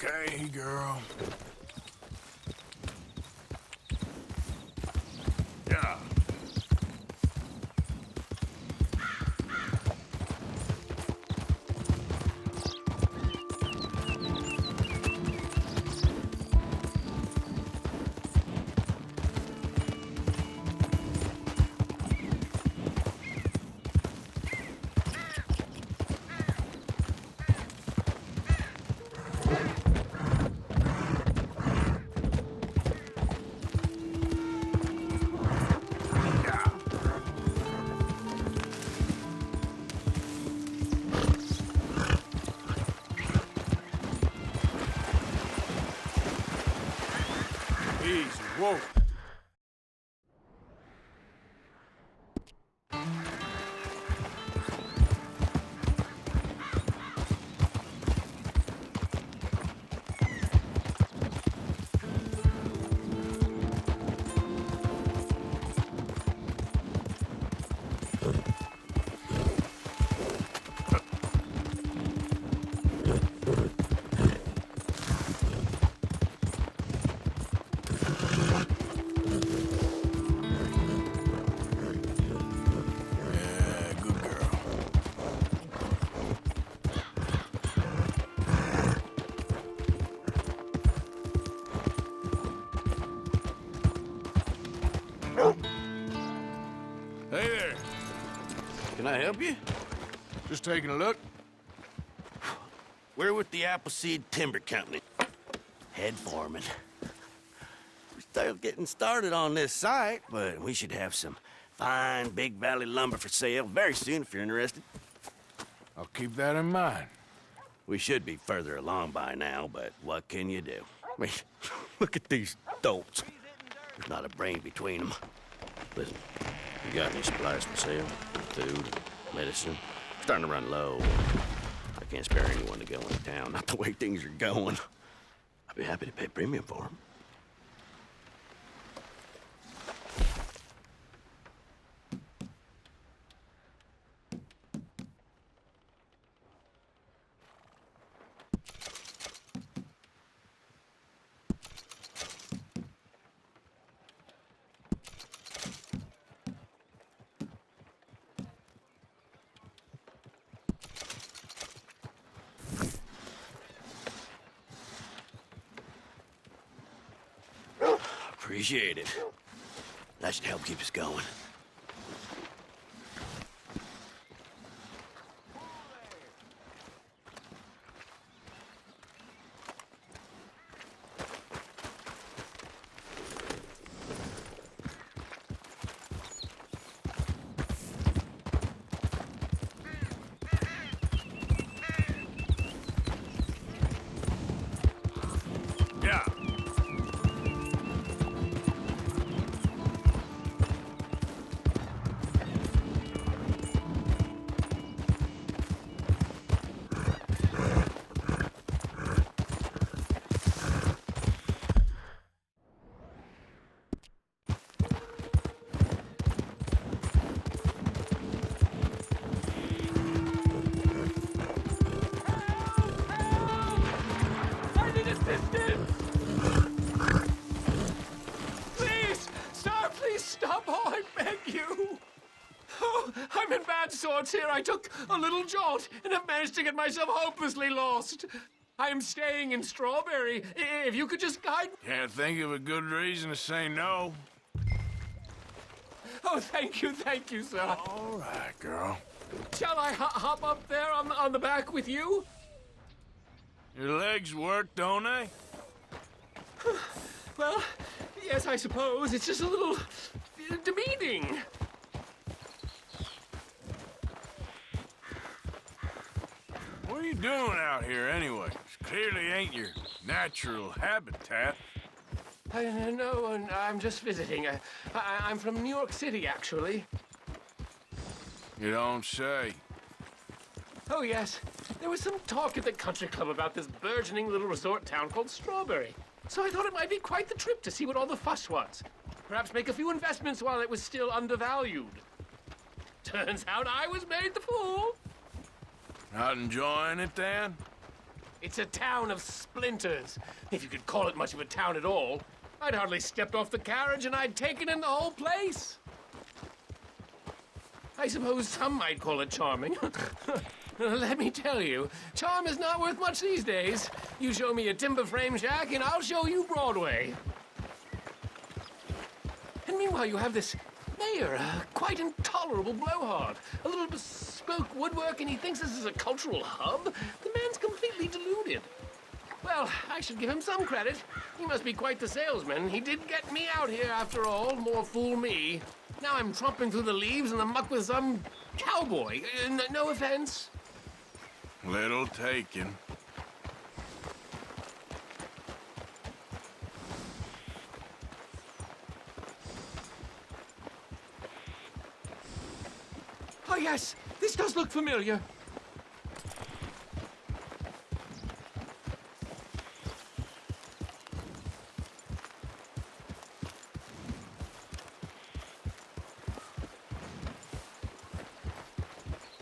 Okay, girl. Yeah. Easy, whoa. Yeah, good girl. Hey there. Can I help you? Just taking a look. We're with the Appleseed Timber Company. Head foreman. We're still getting started on this site, but we should have some fine Big Valley lumber for sale very soon if you're interested. I'll keep that in mind. We should be further along by now, but what can you do? I mean, look at these dolts. There's not a brain between them. Listen, you got any supplies for sale? Food, medicine? Starting to run low. I can't spare anyone to go into town, not the way things are going. I'd be happy to pay premium for them. Appreciate it. That should help keep us going. Yeah. I need assistance! Please! Sir, please stop! Oh, I beg you! Oh, I'm in bad sorts here. I took a little jolt and have managed to get myself hopelessly lost. I am staying in Strawberry. If you could just guide me. Can't think of a good reason to say no. Oh, thank you, sir. All right, girl. Shall I hop up there on the back with you? Your legs work, don't they? Well, yes, I suppose. It's just a little demeaning. What are you doing out here anyway? This clearly ain't your natural habitat. No, I'm just visiting. I'm from New York City, actually. You don't say. Oh, yes. There was some talk at the country club about this burgeoning little resort town called Strawberry. So I thought it might be quite the trip to see what all the fuss was. Perhaps make a few investments while it was still undervalued. Turns out I was made the fool. Not enjoying it, then? It's a town of splinters, if you could call it much of a town at all. I'd hardly stepped off the carriage and I'd taken in the whole place. I suppose some might call it charming. Let me tell you, charm is not worth much these days. You show me a timber frame shack and I'll show you Broadway. And meanwhile, you have this mayor, a quite intolerable blowhard. A little bespoke woodwork, and he thinks this is a cultural hub? The man's completely deluded. Well, I should give him some credit. He must be quite the salesman. He did get me out here after all. More fool me. Now I'm tromping through the leaves in the muck with some cowboy. No offense. Little taken. Oh, yes, this does look familiar.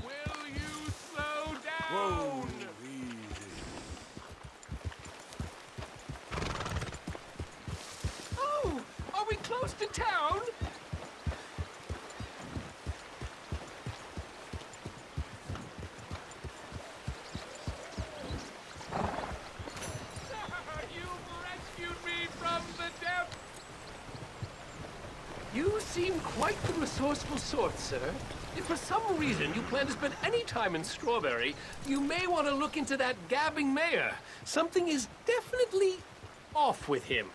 Will you slow down? Whoa, easy. Oh, are we close to town? You seem quite the resourceful sort, sir. If for some reason you plan to spend any time in Strawberry, you may want to look into that gabbing mayor. Something is definitely off with him.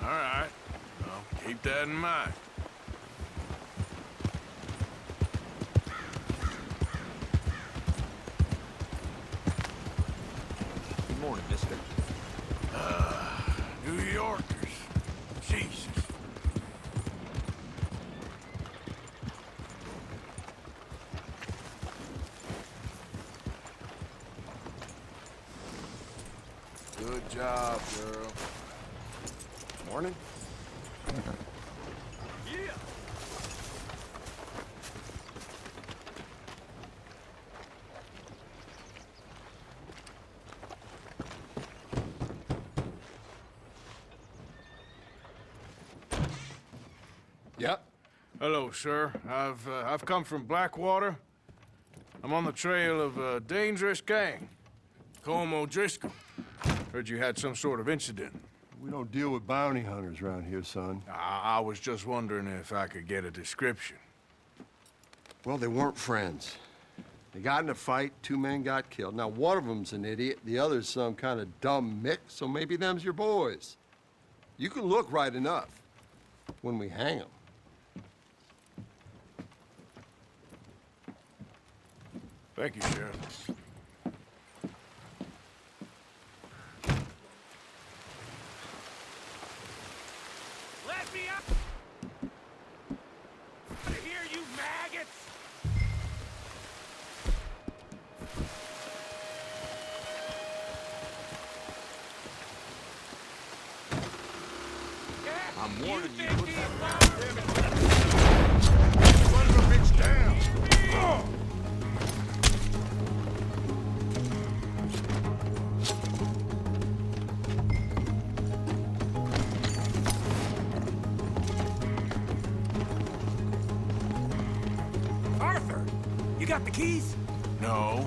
All right. Well, keep that in mind. Good morning, mister. New Yorkers. Jesus. Good job, girl. Morning. Yeah. Yep. Hello, sir. I've come from Blackwater. I'm on the trail of a dangerous gang. Colm O'Driscoll. Heard you had some sort of incident. We don't deal with bounty hunters around here, son. I was just wondering if I could get a description. Well, they weren't friends. They got in a fight, 2 men got killed. Now, one of them's an idiot, the other's some kind of dumb mix, so maybe them's your boys. You can look right enough when we hang them. Thank you, Sheriff. Let me out! Out of here, you maggots! I'm warning you. Think Put he's that mine? Run the bitch down. Oh! Arthur, you got the keys? No.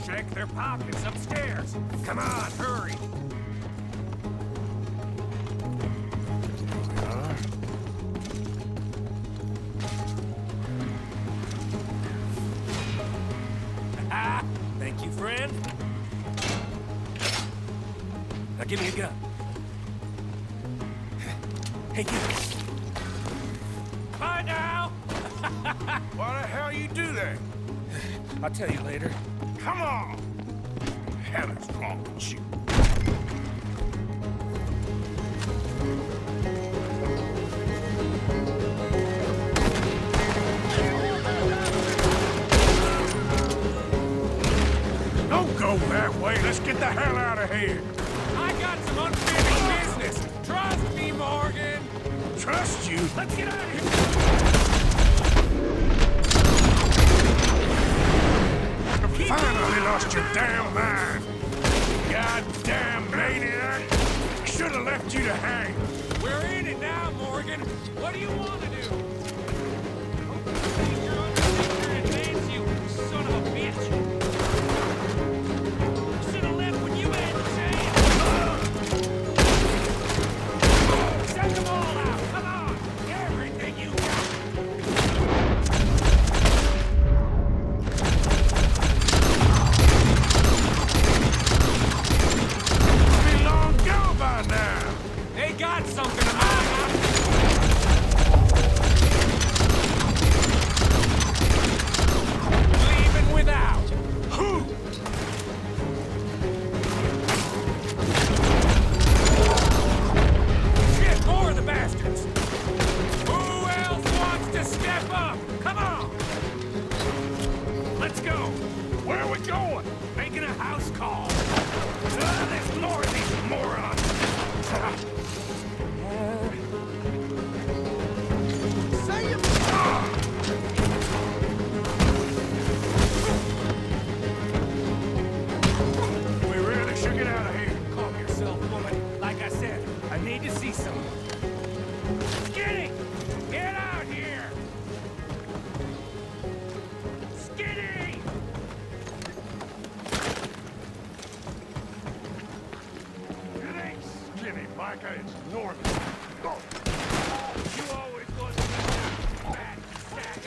Check their pockets upstairs. Come on, hurry. Ah, thank you, friend. Now give me a gun. Hey, you. Bye now. Why the hell you do that? I'll tell you later. Come on! Hell is wrong with you? Don't go that way. Let's get the hell out of here. I got some unfinished business. Trust me, Morgan. Trust you? Let's get out of here. Finally lost your damn mind. Goddamn maniac. Should have left you to hang. We're in it now, Morgan. What do you want to do? You're under advance, you son of a bitch. Should have left when you had the chance. Send them all out. Come on. Everything you got. Be long gone by now. They got something to mine. Leaving without. Who? Shit, more of the bastards. Who else wants to step up? Come on. Let's go. Where are we going? Making a house call. There's more of these morons. We really should get out of here. Calm yourself, woman. Like I said, I need to see some. Skinny! Get out here! Skinny! It ain't Skinny, Micah. It's Norman. Oh. You always was a bad sack.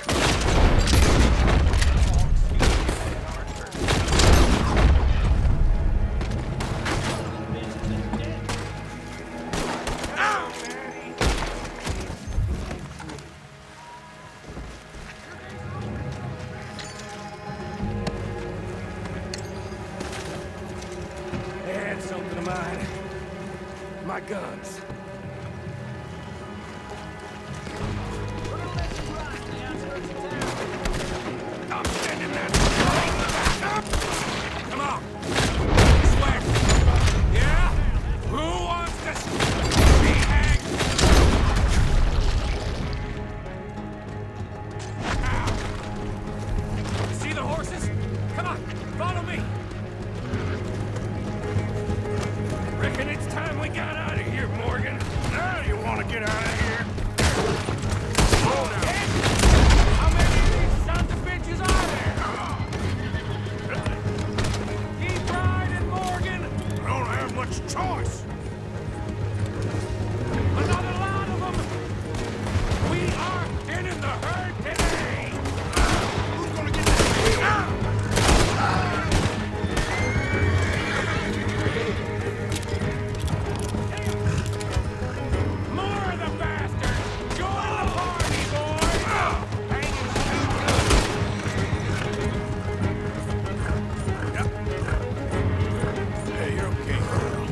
They had something of mine. My guns. I'm sending that right back. Come on. Swear. Yeah? Who wants to be hanged? Ow. See the horses? Come on, follow me. Reckon it's time we got out of here, Morgan. Now you want to get out of here? How many of these sons of bitches are there? Keep riding, Morgan. I don't have much choice. Another lot of them. We are getting the herd today. Who's gonna get that? More of the bastards. Join the party, boys. Hey, you're okay, girl.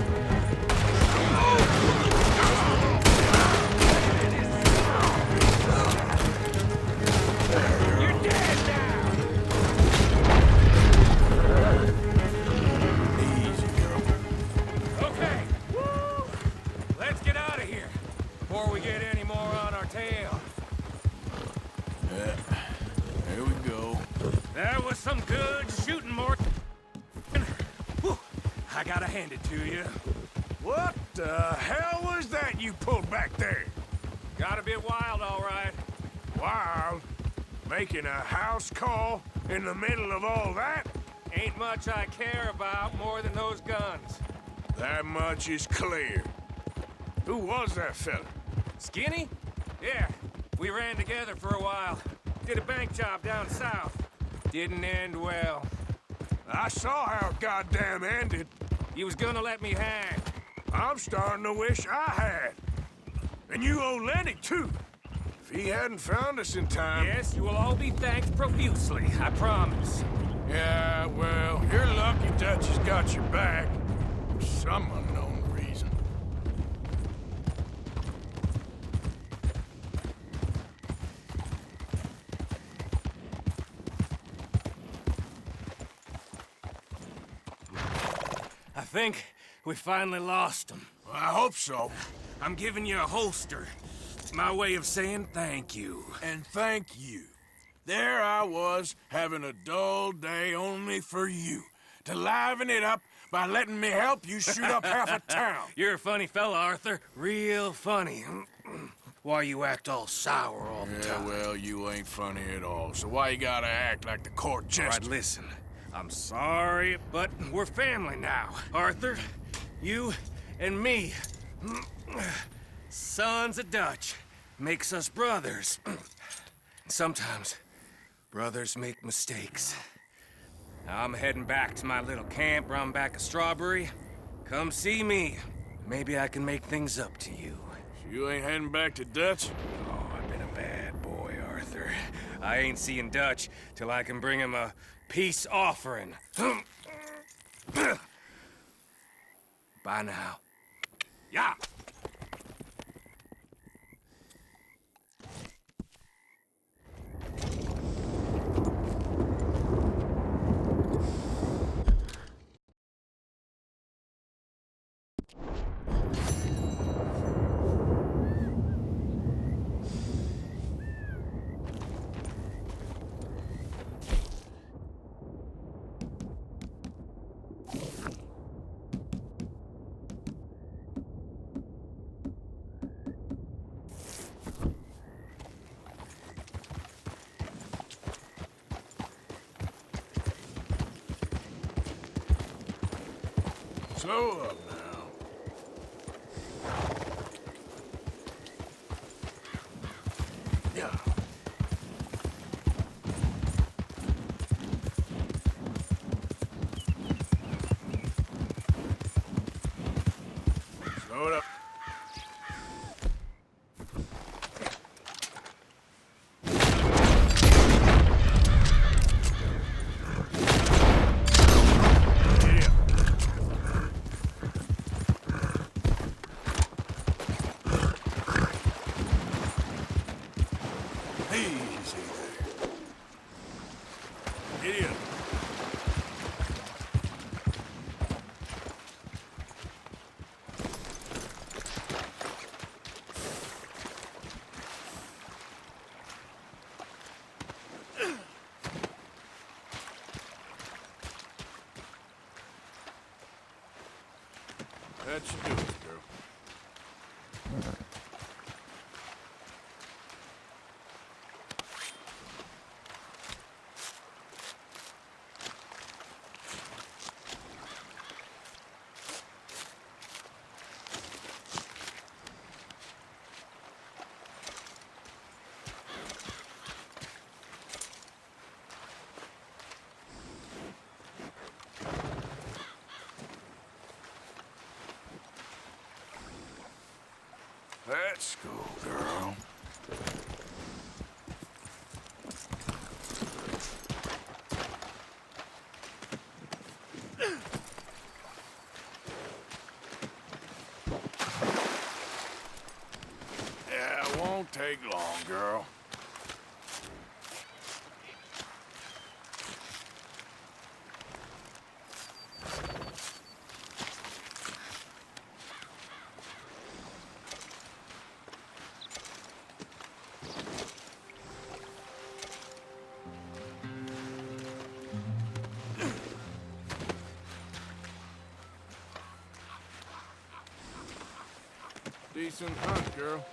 You're dead now. Easy, girl. Okay. Woo. Let's get out of here before we get any more on our tail. Here we go. That was some good shooting, Morgan. Whew. I gotta hand it to you. What the hell was that you pulled back there? Got a bit wild, all right. Wild? Making a house call in the middle of all that? Ain't much I care about more than those guns. That much is clear. Who was that fella? Skinny? Yeah, we ran together for a while. Did a bank job down south. Didn't end well. I saw how it goddamn ended. He was gonna let me hang. I'm starting to wish I had. And you owe Lenny, too. If he hadn't found us in time... Yes, you will all be thanked profusely, I promise. Yeah, well, you're lucky Dutch has got your back. For some unknown reason. I think we finally lost him. Well, I hope so. I'm giving you a holster. It's my way of saying thank you. And thank you. there I was, having a dull day only for you, to liven it up by letting me help you shoot up half a town. You're a funny fella, Arthur. Real funny. Why you act all sour all the Yeah, time? well, you ain't funny at all, so why you gotta act like the court All jester? right, listen. I'm sorry, but we're family now. Arthur, you and me. Sons of Dutch. Makes us brothers. Sometimes brothers make mistakes. Now I'm heading back to my little camp round back of Strawberry. Come see me. Maybe I can make things up to you. You ain't heading back to Dutch? Oh, I've been a bad boy, Arthur. I ain't seeing Dutch till I can bring him a peace offering. Bye now. Yeah. Slow up now. Yeah. Slow it up. Yeah. Easy there. Giddy up. That should do it, girl. Let's go, girl. Yeah, it won't take long, girl. Decent hunt, girl.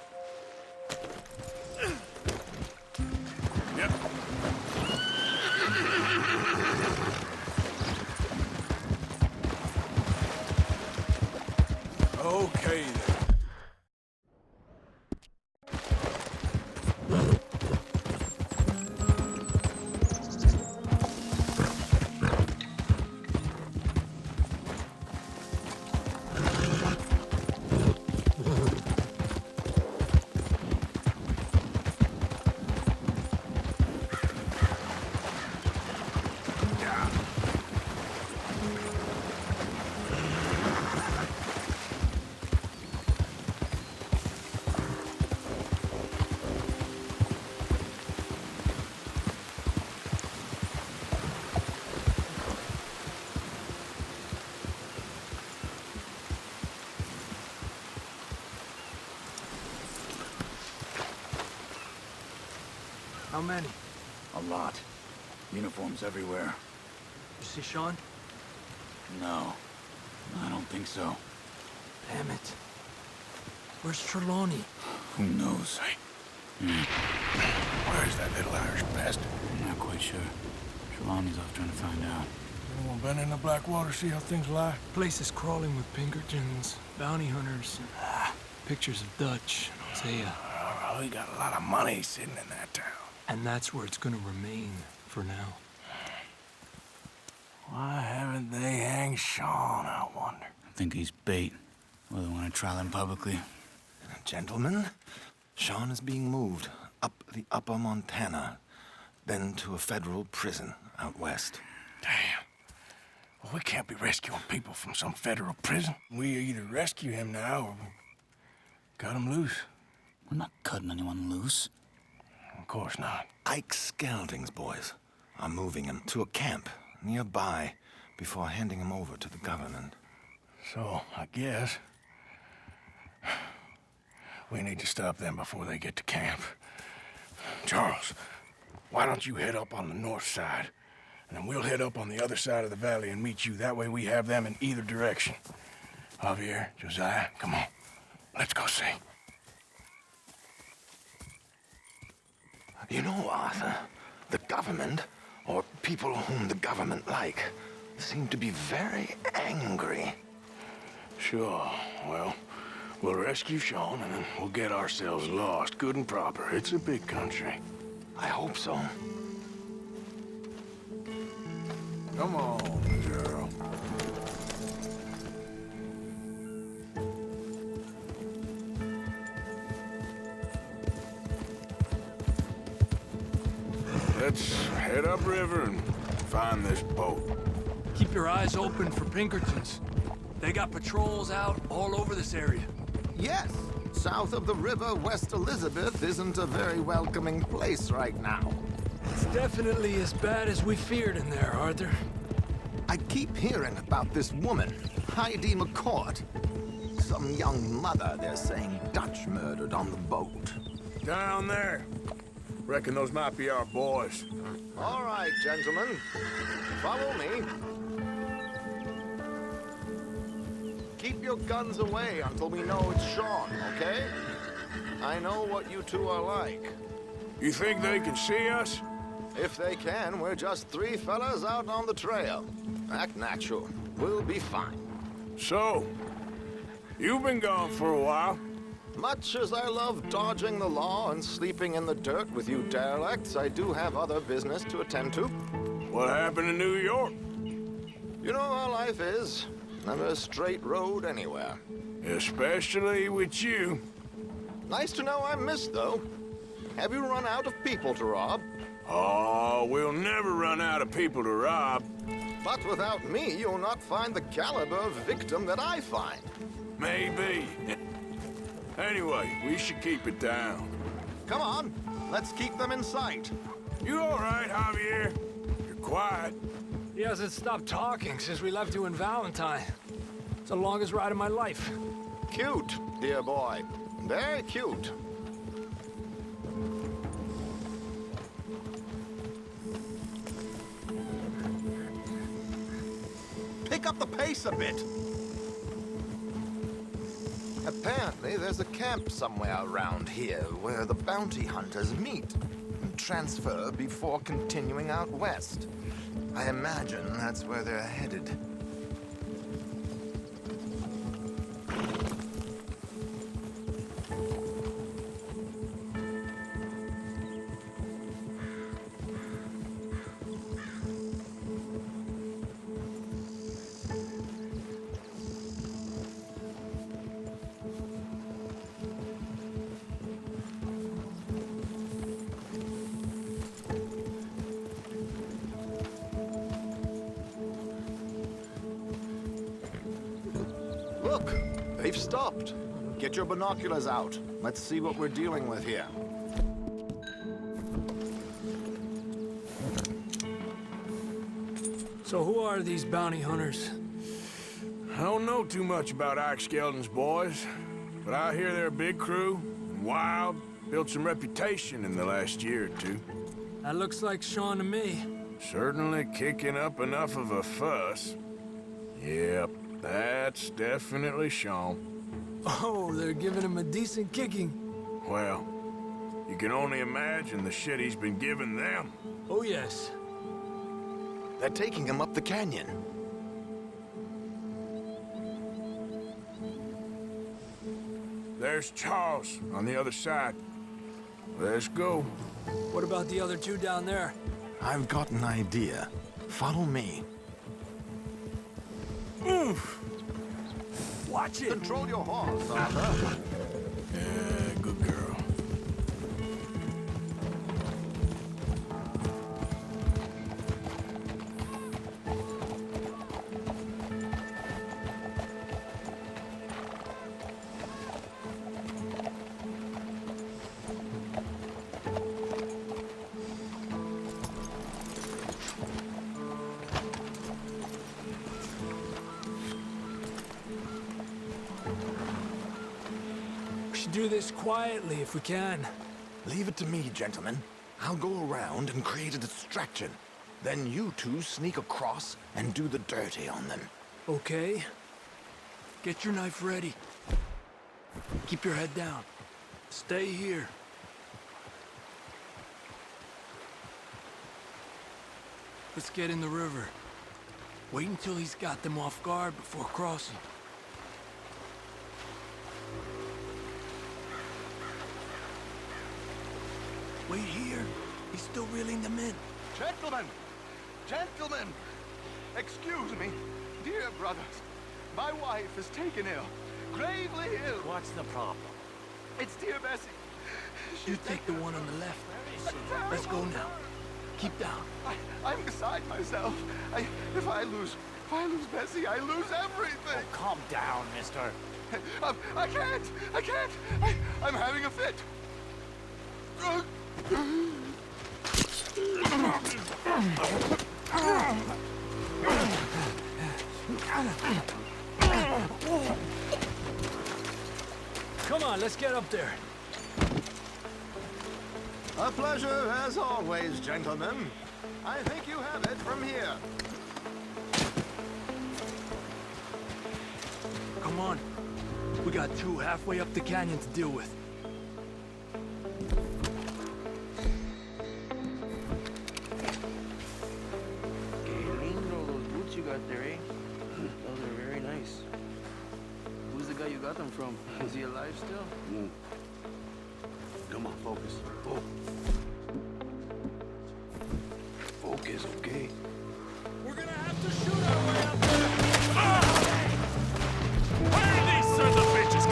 Yep. Okay, then. How many? A lot. Uniforms everywhere. You see Sean? No, I don't think so. Damn it. Where's Trelawney? Who knows? Where's that little Irish bastard? I'm not quite sure. Trelawney's off trying to find out. Anyone been in the Blackwater, see how things lie? Place is crawling with Pinkertons, bounty hunters, pictures of Dutch and Hosea. Oh, we got a lot of money sitting in that town. And that's where it's gonna remain for now. Why haven't they hanged Sean, I wonder? I think he's bait. Well, they want to trial him publicly. Gentlemen, Sean is being moved up the upper Montana, then to a federal prison out west. Damn. Well, we can't be rescuing people from some federal prison. We either rescue him now or we cut him loose. We're not cutting anyone loose. Of course not. Ike Skelding's boys are moving him to a camp nearby before handing him over to the government. So, I guess we need to stop them before they get to camp. Charles, why don't you head up on the north side? And then we'll head up on the other side of the valley and meet you. That way we have them in either direction. Javier, Josiah, come on. Let's go see. You know, Arthur, the government, or people whom the government like, seem to be very angry. Sure. Well, we'll rescue Sean and then we'll get ourselves lost, good and proper. It's a big country. I hope so. Come on, girl. Let's head upriver and find this boat. Keep your eyes open for Pinkertons. They got patrols out all over this area. Yes, south of the river, West Elizabeth isn't a very welcoming place right now. It's definitely as bad as we feared in there, Arthur. I keep hearing about this woman, Heidi McCourt. Some young mother, they're saying, Dutch murdered on the boat. Down there. Reckon those might be our boys. All right, gentlemen. Follow me. Keep your guns away until we know it's Sean, okay? I know what you two are like. You think they can see us? If they can, we're just three fellas out on the trail. Act natural. We'll be fine. So, you've been gone for a while. Much as I love dodging the law and sleeping in the dirt with you derelicts, I do have other business to attend to. What happened in New York? You know how life is. Never a straight road anywhere. Especially with you. Nice to know I'm missed, though. Have you run out of people to rob? Oh, we'll never run out of people to rob. But without me, you'll not find the caliber of victim that I find. Maybe. Anyway, we should keep it down. Come on, let's keep them in sight. You all right, Javier? You're quiet. He hasn't stopped talking since we left you in Valentine. It's the longest ride of my life. Cute, dear boy. Very cute. Pick up the pace a bit. Apparently, there's a camp somewhere around here where the bounty hunters meet and transfer before continuing out west. I imagine that's where they're headed. Look, they've stopped. Get your binoculars out. Let's see what we're dealing with here. So who are these bounty hunters? I don't know too much about Ike Skelding's boys, but I hear they're a big crew, and wild, built some reputation in the last year or two. That looks like Sean to me. Certainly kicking up enough of a fuss. Yep, that's definitely Sean. Oh, they're giving him a decent kicking. Well, you can only imagine the shit he's been giving them. Oh, yes. They're taking him up the canyon. There's Charles on the other side. Let's go. What about the other two down there? I've got an idea. Follow me. Watch it. Control your horse, Arthur. Yeah, good girl. We should do this quietly if we can. Leave it to me, gentlemen. I'll go around and create a distraction. Then you two sneak across and do the dirty on them. Okay. Get your knife ready. Keep your head down. Stay here. Let's get in the river. Wait until he's got them off guard before crossing. Wait here. He's still reeling them in. Gentlemen! Gentlemen! Excuse me, dear brothers. My wife is taken ill. Gravely ill. What's the problem? It's dear Bessie. You take the one on the left. Let's go now. Keep down. I'm beside myself. If I lose Bessie, I lose everything. Calm down, mister. I can't. I'm having a fit. Come on, let's get up there. A pleasure, as always, gentlemen. I think you have it from here. Come on. We got two halfway up the canyon to deal with. Qué lindo those boots you got there, eh? Those are very nice. Who's the guy you got them from? Is he alive still? Come on, focus. Oh. Focus, okay? We're gonna have to shoot our way up there. Where are these sons of bitches?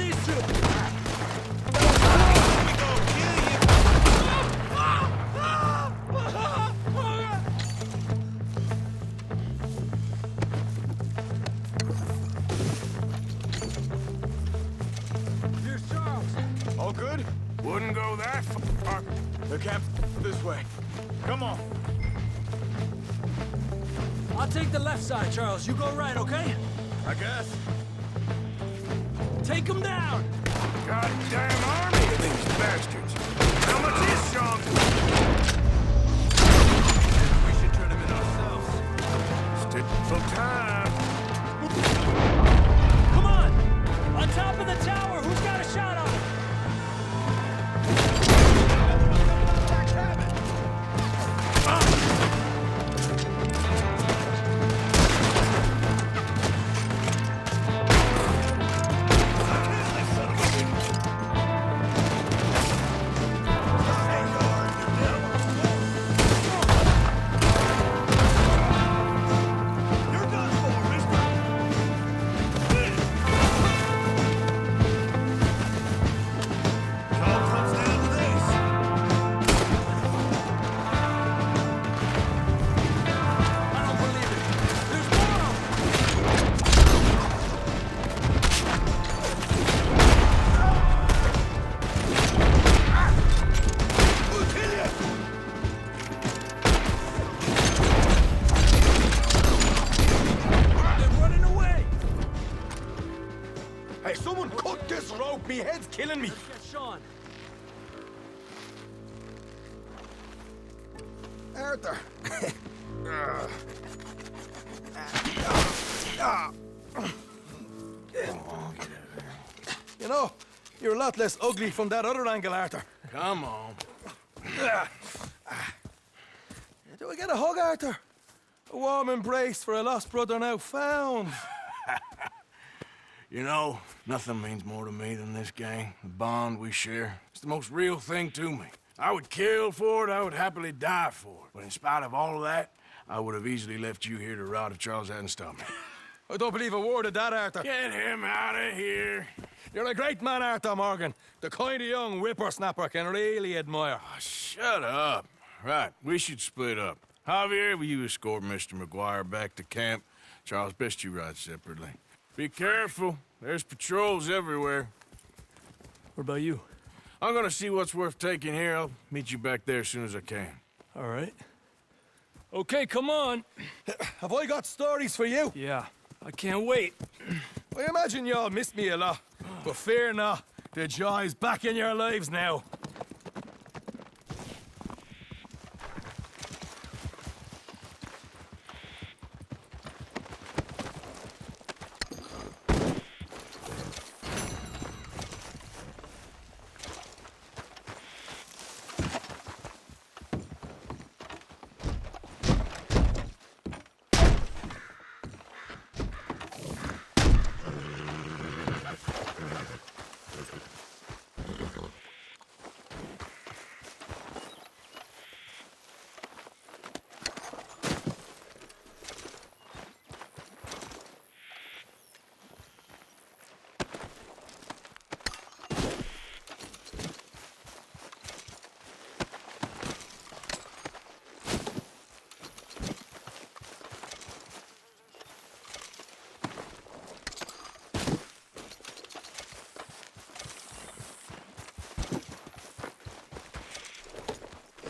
these two! Here's Charles. All good? Wouldn't go that far. The camp's this way. Come on. I'll take the left side, Charles. You go right, okay? I guess. Take him down! Goddamn army of these bastards. How much is Sean? We should turn him in ourselves. Stick for time. Come on! On top of the tower! Who's got a shot on him? I don't believe it. There's more of them! They're running away! Hey, someone cut this rope! Me head's killing me! Get Sean. Arthur! You know, you're a lot less ugly from that other angle, Arthur. Come on. Do I get a hug, Arthur? A warm embrace for a lost brother now found. You know, nothing means more to me than this gang, the bond we share. It's the most real thing to me. I would kill for it, I would happily die for it. But in spite of all of that, I would have easily left you here to rot if Charles hadn't stopped me. I don't believe a word of that, Arthur. Get him out of here. You're a great man, Arthur Morgan. The kind of young whippersnapper can really admire. Oh, shut up. Right, we should split up. Javier, will you escort Mr. McGuire back to camp? Charles, best you ride separately. Be careful. There's patrols everywhere. What about you? I'm gonna see what's worth taking here. I'll meet you back there as soon as I can. All right. Okay, come on. Have I got stories for you? Yeah, I can't wait. I imagine y'all missed me a lot. But fear not, the joy's back in your lives now.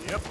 Yep,